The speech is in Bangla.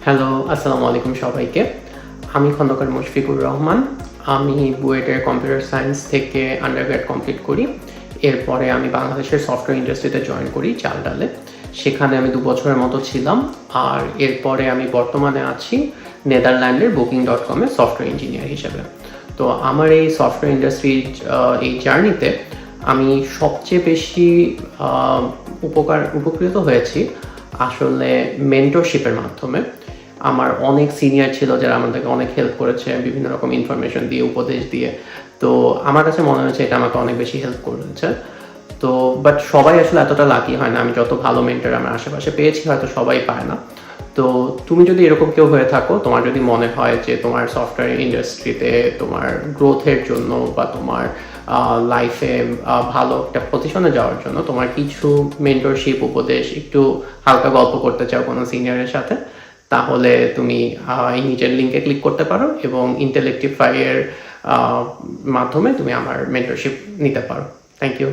হ্যালো, আসসালামু আলাইকুম সবাইকে। আমি খন্দকার মুশফিকুর রহমান। আমি বুয়েটের কম্পিউটার সায়েন্স থেকে আন্ডারগ্রেড কমপ্লিট করি। এরপরে আমি বাংলাদেশের সফটওয়্যার ইন্ডাস্ট্রিতে জয়েন করি চালডালে। সেখানে আমি ২ বছরের মতো ছিলাম। আর এরপরে আমি বর্তমানে আছি নেদারল্যান্ডের Booking.com এ সফটওয়্যার ইঞ্জিনিয়ার হিসেবে। তো আমার এই সফটওয়্যার ইন্ডাস্ট্রির এই জার্নিতে আমি সবচেয়ে বেশি আ উপকৃত হয়েছি আসলে মেন্টরশিপের মাধ্যমে। আমার অনেক সিনিয়র ছিল যারা আমাদেরকে অনেক হেল্প করেছে বিভিন্ন রকম ইনফরমেশন দিয়ে, উপদেশ দিয়ে। তো আমার কাছে মনে হয়েছে এটা আমাকে অনেক বেশি হেল্প করেছে। তো বাট সবাই আসলে এতটা লাকি হয় না। আমি যত ভালো মেন্টর আমার আশেপাশে পেয়েছি হয়তো সবাই পায় না। তো তুমি যদি এরকম কেউ হয়ে থাকো, তোমার যদি মনে হয় যে তোমার সফটওয়্যার ইন্ডাস্ট্রিতে তোমার গ্রোথের জন্য বা তোমার লাইফে ভালো একটা পজিশনে যাওয়ার জন্য তোমার কিছু মেন্টরশিপ উপদেশ একটু হালকা গল্প করতে চাও কোনো সিনিয়রের সাথে, তাহলে তুমি এই নিচের লিঙ্কে ক্লিক করতে পারো এবং ইন্টেলেক্টিফাই এর মাধ্যমে তুমি আমার মেন্টরশিপ নিতে পারো। Thank you.